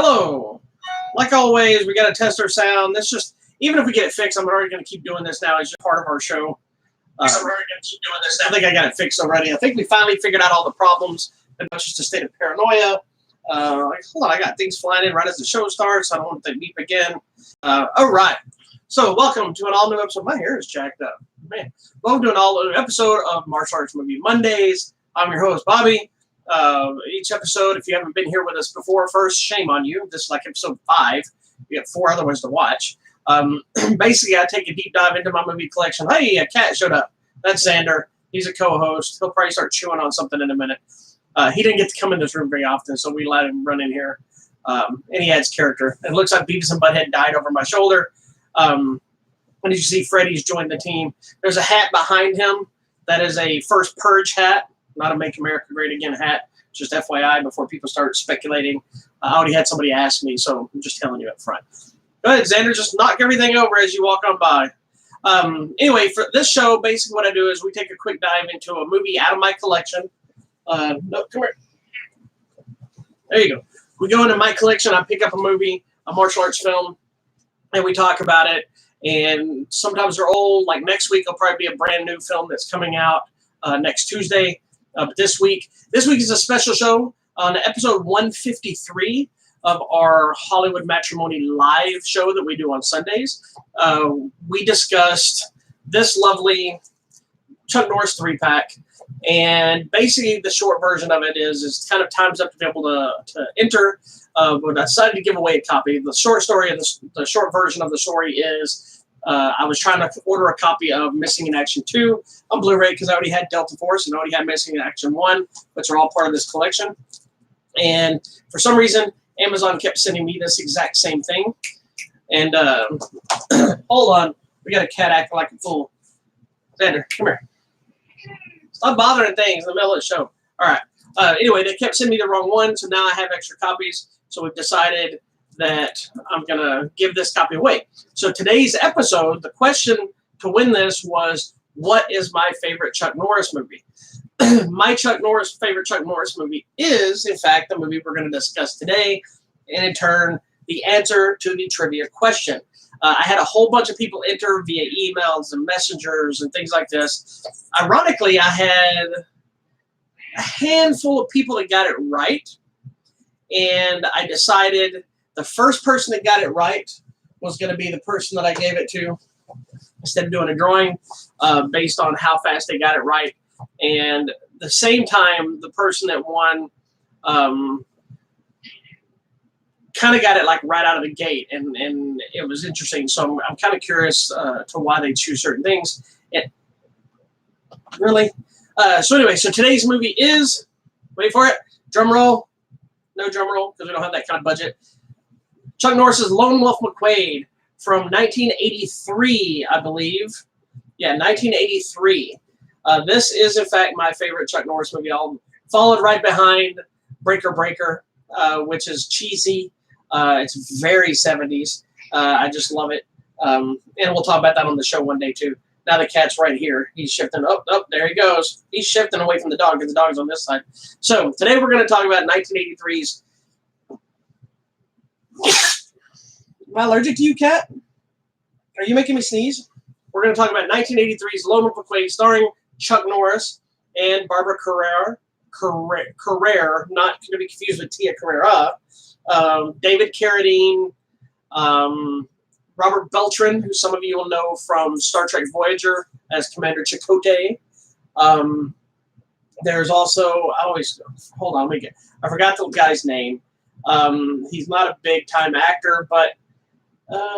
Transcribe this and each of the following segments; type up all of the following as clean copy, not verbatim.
Hello. Like always, we got to test our sound. This just, even if we get it fixed, I'm already going to keep doing this now. It's just part of our show. I think I got it fixed already. I think we finally figured out all the problems. It's just a state of paranoia. Hold on, I got things flying in right as the show starts. I don't want to beep again. All right. So welcome to an all-new episode. My hair is jacked up. Man. Welcome to an all-new episode of Martial Arts Movie Mondays. I'm your host, Bobby. Each episode, if you haven't been here with us before, first, shame on you. This is like episode 5. You got 4 other ones to watch. Basically, I take a deep dive into my movie collection. Hey, a cat showed up. That's Xander. He's a co-host. He'll probably start chewing on something in a minute. He didn't get to come in this room very often, so we let him run in here. And he adds character. It looks like Beavis and Butthead died over my shoulder. And as you see, Freddy's joined the team. There's a hat behind him. That is a First Purge hat. Not a Make America Great Again hat. Just FYI before people start speculating. I already had somebody ask me, so I'm just telling you up front. Go ahead, Xander. Just knock everything over as you walk on by. Anyway, for this show, basically what I do is we take a quick dive into a movie out of my collection. No, come here. There you go. We go into my collection. I pick up a movie, a martial arts film, and we talk about it. And sometimes they're old. Like next week, will probably be a brand new film that's coming out next Tuesday. But this week is a special show on episode 153 of our Hollywood Matrimony live show that we do on Sundays. We discussed this lovely Chuck Norris 3-pack. And basically, the short version of it is kind of time's up to be able to enter. But I decided to give away a copy. The short story and the short version of the story is I was trying to order a copy of Missing in Action 2 on Blu-ray because I already had Delta Force and already had Missing in Action 1, which are all part of this collection. And for some reason, Amazon kept sending me this exact same thing. And hold on. We got a cat acting like a fool. Xander, come here. Stop bothering things in the middle of the show. All right. Anyway, they kept sending me the wrong one, so now I have extra copies. So we've decided that I'm going to give this copy away. So today's episode, the question to win this was, what is my favorite Chuck Norris movie? My favorite Chuck Norris movie is, in fact, the movie we're going to discuss today, and in turn, the answer to the trivia question. I had a whole bunch of people enter via emails and messengers and things like this. Ironically, I had a handful of people that got it right, and I decided the first person that got it right was going to be the person that I gave it to instead of doing a drawing based on how fast they got it right. And the same time, the person that won kind of got it like right out of the gate, and it was interesting. So I'm kind of curious to why they choose certain things. Really? So anyway, so today's movie is, wait for it, drum roll. No drum roll because we don't have that kind of budget. Chuck Norris's Lone Wolf McQuade from 1983, I believe. Yeah, 1983. This is, in fact, my favorite Chuck Norris movie. I'll followed right behind Breaker Breaker, which is cheesy. It's very 70s. I just love it. And we'll talk about that on the show one day, too. Now the cat's right here. He's shifting. Oh, there he goes. He's shifting away from the dog because the dog's on this side. So today we're going to talk about 1983's... Am I allergic to you, cat? Are you making me sneeze? We're going to talk about 1983's Lone Wolf McQuade, starring Chuck Norris and Barbara Carrera, not to be confused with Tia Carrera, David Carradine, Robert Beltran, who some of you will know from Star Trek Voyager as Commander Chakotay. There's also, hold on, I forgot the guy's name. He's not a big-time actor, but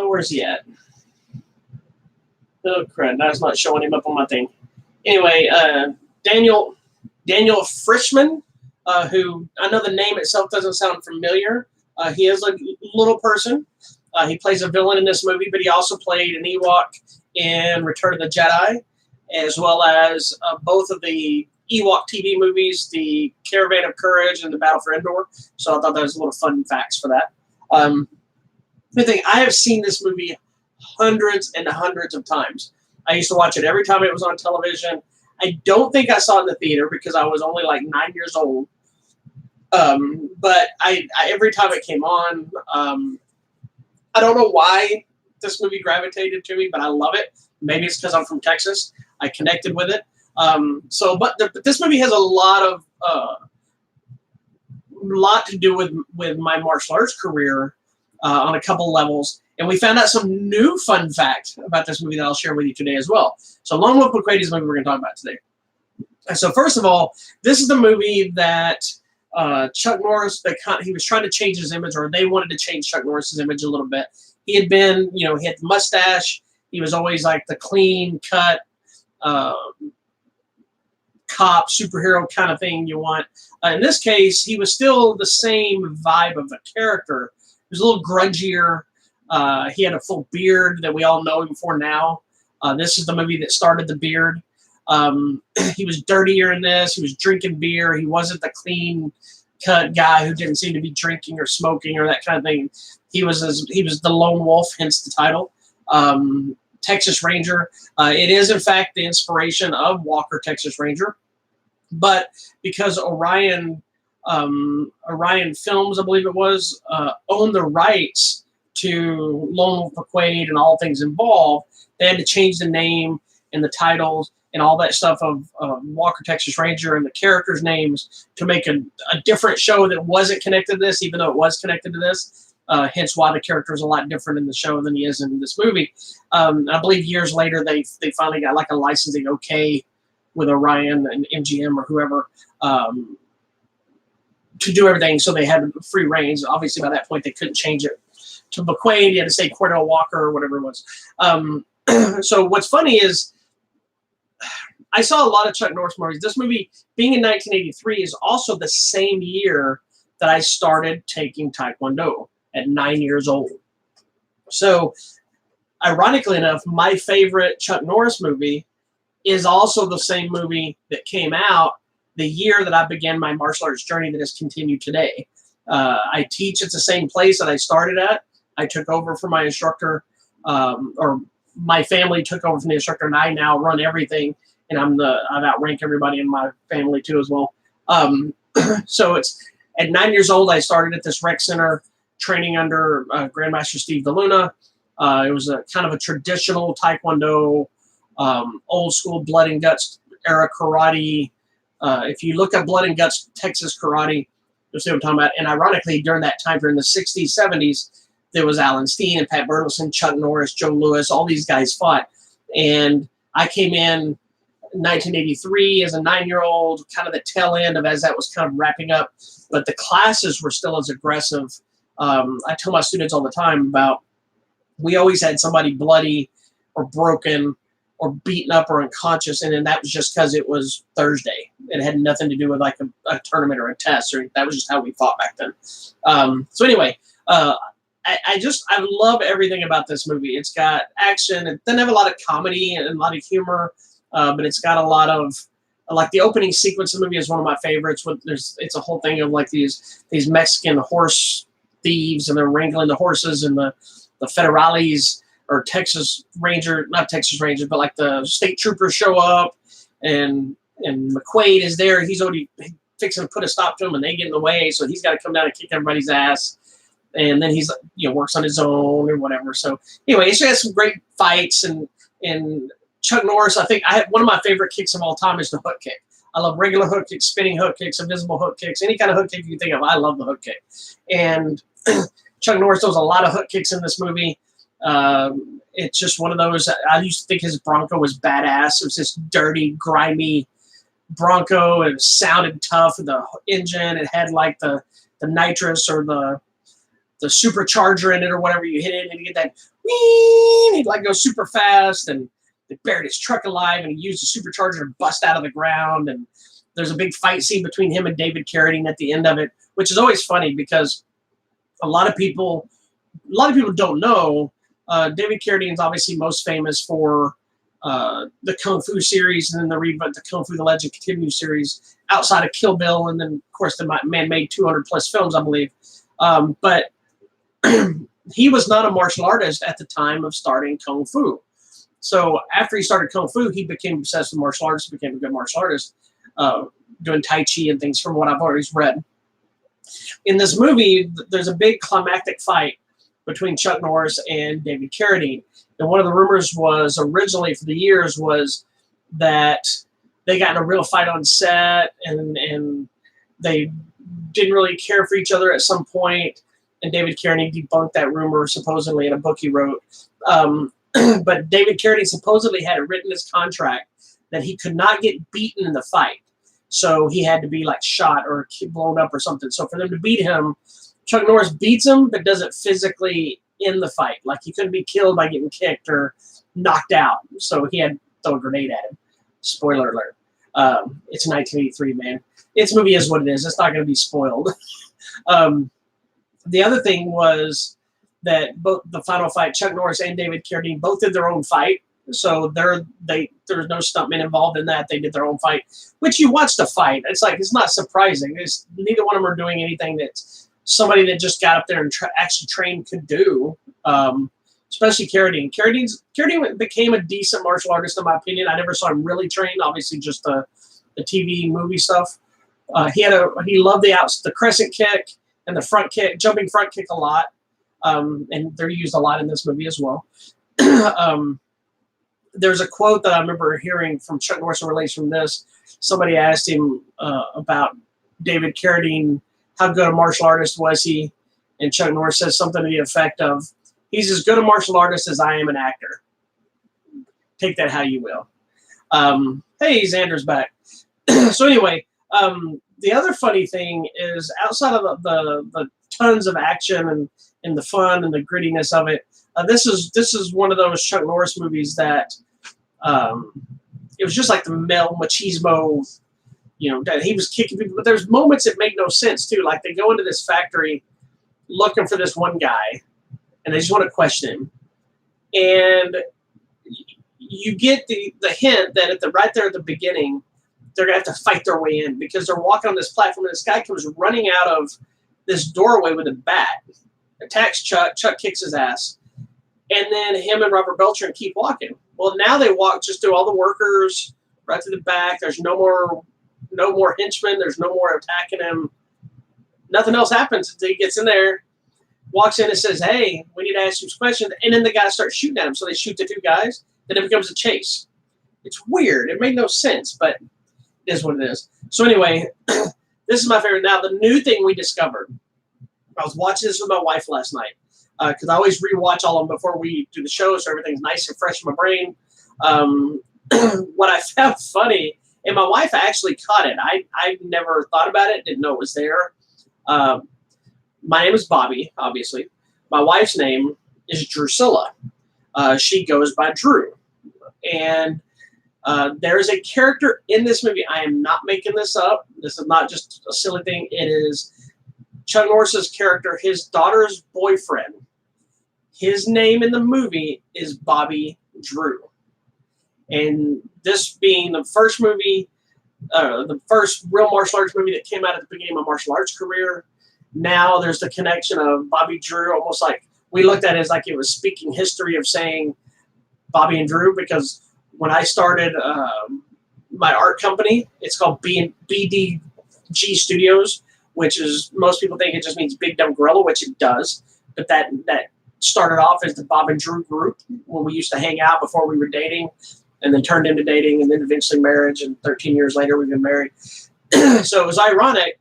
where's he at? Oh, crap, that's not showing him up on my thing. Anyway, Daniel Frischman, who I know the name itself doesn't sound familiar. He is a little person. He plays a villain in this movie, but he also played an Ewok in Return of the Jedi, as well as both of the Ewok TV movies, The Caravan of Courage and The Battle for Endor. So I thought that was a little fun facts for that. I have seen this movie hundreds and hundreds of times. I used to watch it every time it was on television. I don't think I saw it in the theater because I was only like 9 years old. But I every time it came on, I don't know why this movie gravitated to me, but I love it. Maybe it's because I'm from Texas. I connected with it. But this movie has a lot to do with my martial arts career on a couple levels. And we found out some new fun fact about this movie that I'll share with you today as well. So Lone Wolf McQuade is the movie we're going to talk about today. So first of all, this is the movie that Chuck Norris, he was trying to change his image, or they wanted to change Chuck Norris's image a little bit. He had been, he had the mustache. He was always like the clean cut cop, superhero kind of thing you want. In this case, he was still the same vibe of the character. He was a little grungier. He had a full beard that we all know him for now. This is the movie that started the beard. He was dirtier in this. He was drinking beer. He wasn't the clean cut guy who didn't seem to be drinking or smoking or that kind of thing. He was the lone wolf, hence the title. Texas Ranger. It is in fact the inspiration of Walker Texas Ranger, but because Orion Films, I believe it was, owned the rights to Lone Wolf McQuade and all things involved, they had to change the name and the titles and all that stuff of Walker Texas Ranger and the characters' names to make a different show that wasn't connected to this, even though it was connected to this. Hence why the character is a lot different in the show than he is in this movie. I believe years later they finally got like a licensing okay with Orion and MGM or whoever to do everything, so they had free reigns. Obviously by that point they couldn't change it to McQuade. You had to say Cordell Walker or whatever it was. So what's funny is I saw a lot of Chuck Norris movies. This movie, being in 1983, is also the same year that I started taking Taekwondo at 9 years old. So, ironically enough, my favorite Chuck Norris movie is also the same movie that came out the year that I began my martial arts journey that has continued today. I teach at the same place that I started at. I took over from my instructor, or my family took over from the instructor, and I now run everything. And I've outranked everybody in my family too as well. So it's at 9 years old, I started at this rec center training under Grandmaster Steve DeLuna. It was a kind of a traditional Taekwondo, old school blood and guts era karate. If you look at blood and guts Texas karate, you'll see what I'm talking about. And ironically, during that time, during the 60s, 70s, there was Alan Steen and Pat Burleson, Chuck Norris, Joe Louis, all these guys fought. And I came in 1983 as a 9-year-old, kind of the tail end of as that was kind of wrapping up, but the classes were still as aggressive. I tell my students all the time about, we always had somebody bloody or broken or beaten up or unconscious, and then that was just because it was Thursday. It had nothing to do with like a tournament or a test, or that was just how we fought back then. So anyway, I love everything about this movie. It's got action. It doesn't have a lot of comedy and a lot of humor. But it's got a lot of, like, the opening sequence of the movie is one of my favorites. It's a whole thing of like these Mexican horse thieves, and they're wrangling the horses, and the federales or Texas Ranger, not Texas Rangers, but like the state troopers show up, and McQuade is there. He's already fixing to put a stop to him, and they get in the way, so he's got to come down and kick everybody's ass. And then he's works on his own or whatever. So anyway, it's got some great fights and Chuck Norris, I think one of my favorite kicks of all time is the hook kick. I love regular hook kicks, spinning hook kicks, invisible hook kicks, any kind of hook kick you can think of. I love the hook kick. And Chuck Norris does a lot of hook kicks in this movie. It's just one of those. I used to think his Bronco was badass. It was this dirty, grimy Bronco. It sounded tough with the engine. It had like the nitrous or the supercharger in it or whatever. You hit it and you get that whee, he'd like go super fast, and they buried his truck alive, and he used a supercharger to bust out of the ground. And there's a big fight scene between him and David Carradine at the end of it, which is always funny because a lot of people don't know. David Carradine is obviously most famous for the Kung Fu series, and then the Kung Fu: The Legend Continues series outside of Kill Bill, and then of course the man made 200 plus films, I believe. But he was not a martial artist at the time of starting Kung Fu. So after he started Kung Fu, he became obsessed with martial arts, became a good martial artist, doing Tai Chi and things from what I've always read. In this movie, there's a big climactic fight between Chuck Norris and David Carradine. And one of the rumors was originally for the years was that they got in a real fight on set and they didn't really care for each other at some point. And David Carradine debunked that rumor supposedly in a book he wrote. But David Carradine supposedly had it written in his contract that he could not get beaten in the fight. So he had to be like shot or blown up or something. So for them to beat him, Chuck Norris beats him, but doesn't physically end the fight. Like he couldn't be killed by getting kicked or knocked out. So he had to throw a grenade at him. Spoiler alert. It's 1983, man. Its movie is what it is. It's not going to be spoiled. The other thing was that both the final fight, Chuck Norris and David Carradine both did their own fight. So there was no stuntman involved in that. They did their own fight, which you watch the fight. It's like, it's not surprising. Neither one of them are doing anything that somebody that just got up there and actually trained could do, especially Carradine. Carradine became a decent martial artist, in my opinion. I never saw him really train, obviously just the TV movie stuff. He loved the crescent kick and the front kick, jumping front kick a lot. And they're used a lot in this movie as well. There's a quote that I remember hearing from Chuck Norris in relation to this. Somebody asked him about David Carradine, how good a martial artist was he? And Chuck Norris says something to the effect of, he's as good a martial artist as I am an actor. Take that how you will. Hey, Xander's back. So anyway, the other funny thing is outside of the tons of action and the fun and the grittiness of it, this is one of those Chuck Norris movies that it was just like the male machismo, that he was kicking people. But there's moments that make no sense too. Like they go into this factory looking for this one guy, and they just want to question him, and you get the hint that right there at the beginning, they're gonna have to fight their way in because they're walking on this platform, and this guy comes running out of this doorway with a bat, attacks Chuck. Chuck kicks his ass. And then him and Robert Beltran keep walking. Well, now they walk just through all the workers, right to the back. There's no more henchmen. There's no more attacking him. Nothing else happens until he gets in there, walks in and says, hey, we need to ask you some questions. And then the guy starts shooting at him. So they shoot the two guys. Then it becomes a chase. It's weird. It made no sense, but it is what it is. So anyway, this is my favorite. Now, the new thing we discovered, I was watching this with my wife last night. Because I always rewatch all of them before we do the show, so everything's nice and fresh in my brain. What I found funny, and my wife actually caught it. I never thought about it, didn't know it was there. My name is Bobby, obviously. My wife's name is Drusilla. She goes by Drew. And there is a character in this movie. I am not making this up. This is not just a silly thing. It is Chuck Norris's character, his daughter's boyfriend. His name in the movie is Bobby Drew. And this being the first movie, the first real martial arts movie that came out at the beginning of my martial arts career, now there's the connection of Bobby Drew, almost like we looked at it as like it was speaking history of saying Bobby and Drew, because when I started my art company, it's called BDG Studios, which is, most people think it just means Big Dumb Gorilla, which it does. But that started off as the Bob and Drew group when we used to hang out before we were dating, and then turned into dating, and then eventually marriage. And 13 years later, we've been married. So it was ironic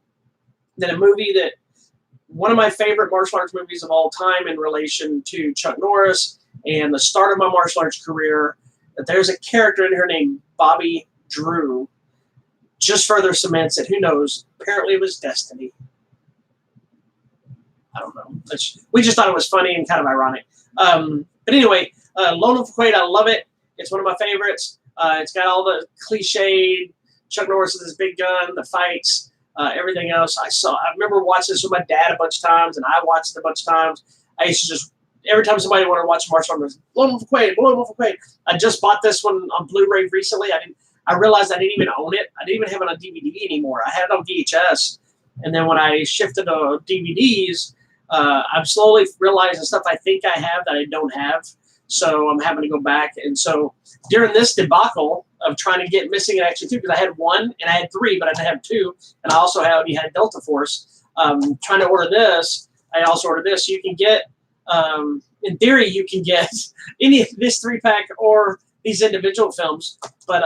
that a movie that one of my favorite martial arts movies of all time in relation to Chuck Norris and the start of my martial arts career, that there's a character in here named Bobby Drew, just further cements it. Who knows? Apparently it was destiny. I don't know. We just thought it was funny and kind of ironic. But anyway, Lone Wolf McQuade, I love it. It's one of my favorites. It's got all the cliched Chuck Norris with his big gun, the fights, everything else. I remember watching this with my dad a bunch of times, and I watched it a bunch of times. I used to just, every time somebody wanted to watch a martial arts, Lone Wolf McQuade, Lone Wolf McQuade. I just bought this one on Blu-ray recently. I realized I didn't even own it. I didn't even have it on DVD anymore. I had it on VHS. And then when I shifted to DVDs, I'm slowly realizing stuff I think I have that I don't have. So I'm having to go back. And so during this debacle of trying to get Missing in Action 2, because I had 1 and I had 3, but I didn't have 2. And I also had Delta Force. trying to order this. I also ordered this. You can get, in theory, you can get any of this 3-pack or these individual films, but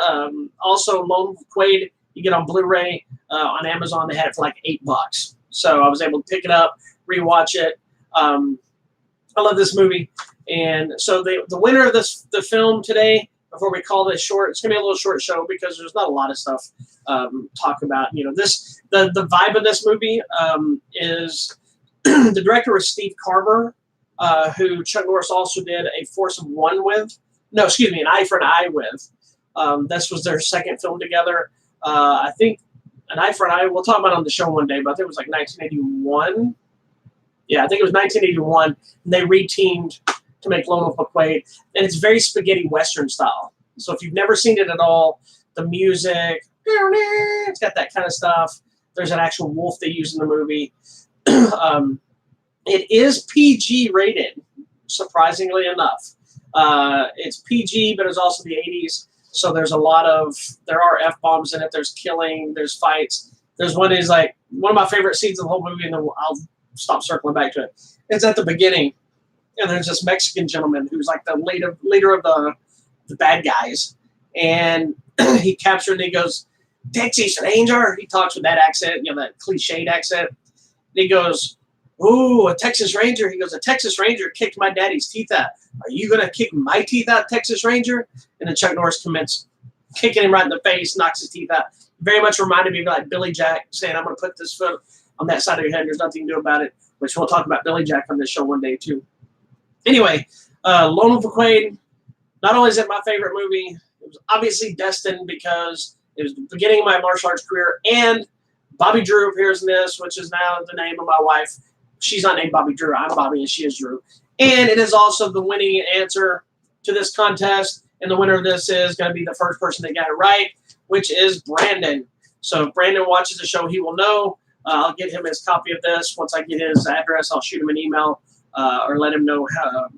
also Lone Wolf McQuade, you get on Blu-ray on Amazon. They had it for like $8. So I was able to pick it up, rewatch it. I love this movie. And so the winner of the film today, before we call this short, it's gonna be a little short show because there's not a lot of stuff talk about. You know, the vibe of this movie is the director was Steve Carver, who Chuck Norris also did A Force of One with. No, excuse me, An Eye for an Eye with. This was their second film together. I think An Eye for an Eye, we'll talk about it on the show one day, but I think it was like 1981. Yeah, I think it was 1981. And they reteamed to make Lone Wolf McQuade. And it's very spaghetti Western style. So if you've never seen it at all, the music, it's got that kind of stuff. There's an actual wolf they use in the movie. It is PG rated, surprisingly enough. It's PG, but it's also the 80s. So there are F-bombs in it. There's killing, there's fights. There's one is like, one of my favorite scenes of the whole movie, and I'll stop circling back to it. It's at the beginning, and there's this Mexican gentleman who's like the leader of the bad guys. And he captured, and he goes, "Texas Ranger." He talks with that accent, you know, that cliched accent. And he goes, "Ooh, a Texas Ranger." He goes, "A Texas Ranger kicked my daddy's teeth out. Are you going to kick my teeth out, Texas Ranger?" And then Chuck Norris commenced kicking him right in the face, knocks his teeth out. Very much reminded me of like Billy Jack saying, "I'm going to put this foot on that side of your head. There's nothing you can do about it," which we'll talk about Billy Jack on this show one day too. Anyway, Lone Wolf McQuade, not only is it my favorite movie, it was obviously destined because it was the beginning of my martial arts career, and Bobby Drew appears in this, which is now the name of my wife. She's not named Bobby Drew. I'm Bobby, and she is Drew. And it is also the winning answer to this contest, and the winner of this is going to be the first person that got it right, which is Brandon. So if Brandon watches the show, he will know. I'll get him his copy of this. Once I get his address, I'll shoot him an email or let him know how,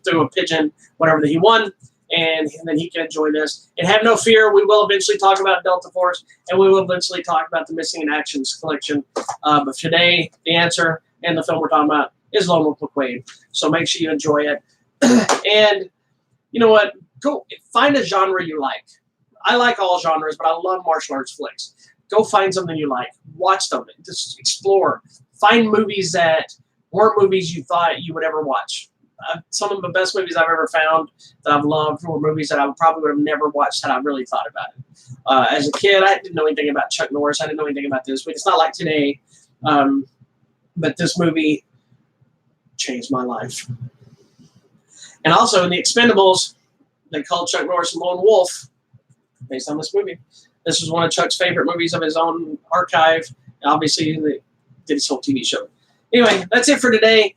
through a pigeon, whatever that he won, and then he can enjoy this. And have no fear, we will eventually talk about Delta Force, and we will eventually talk about the Missing in Actions collection. But today, the answer and the film we're talking about is Lone Wolf McQuade. So make sure you enjoy it. And you know what? Go find a genre you like. I like all genres, but I love martial arts flicks. Go find something you like. Watch them. Just explore. Find movies that weren't movies you thought you would ever watch. Some of the best movies I've ever found that I've loved were movies that I probably would have never watched had I really thought about it. As a kid, I didn't know anything about Chuck Norris. I didn't know anything about this. It's not like today. But this movie changed my life. And also in The Expendables, they called Chuck Norris Lone Wolf based on this movie. This was one of Chuck's favorite movies of his own archive. And obviously, they did his whole TV show. Anyway, that's it for today.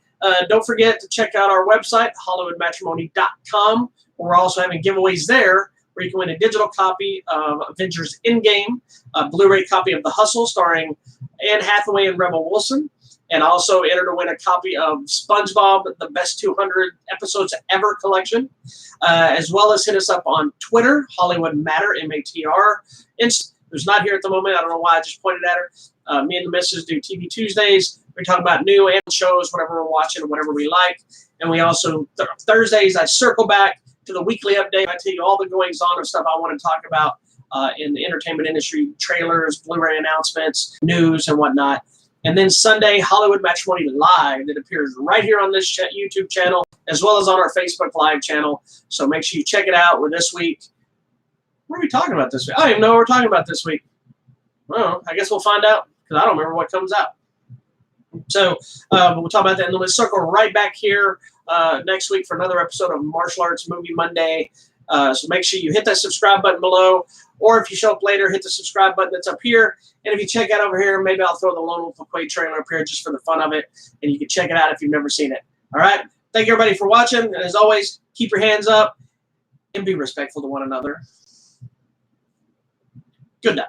Don't forget to check out our website, HollywoodMatrimony.com. We're also having giveaways there where you can win a digital copy of Avengers Endgame, a Blu-ray copy of The Hustle starring Anne Hathaway and Rebel Wilson, and also enter to win a copy of SpongeBob, the Best 200 Episodes Ever collection, as well as hit us up on Twitter, Hollywood Matter, M-A-T-R. Who's not here at the moment. I don't know why I just pointed at her. Me and the missus do TV Tuesdays. We talk about new and shows, whatever we're watching, whatever we like. And we also, Thursdays, I circle back to the weekly update. I tell you all the goings on of stuff I want to talk about in the entertainment industry, trailers, Blu-ray announcements, news, and whatnot. And then Sunday, Hollywood Matrimony Live, that appears right here on this YouTube channel, as well as on our Facebook Live channel. So make sure you check it out. We're this week. What are we talking about this week? I don't even know what we're talking about this week. Well, I guess we'll find out because I don't remember what comes out. So we'll talk about that. And then we'll circle right back here next week for another episode of Martial Arts Movie Monday. So make sure you hit that subscribe button below. Or if you show up later, hit the subscribe button that's up here. And if you check out over here, maybe I'll throw the Lone Wolf McQuade trailer up here just for the fun of it. And you can check it out if you've never seen it. All right? Thank you, everybody, for watching. And as always, keep your hands up and be respectful to one another. Good night.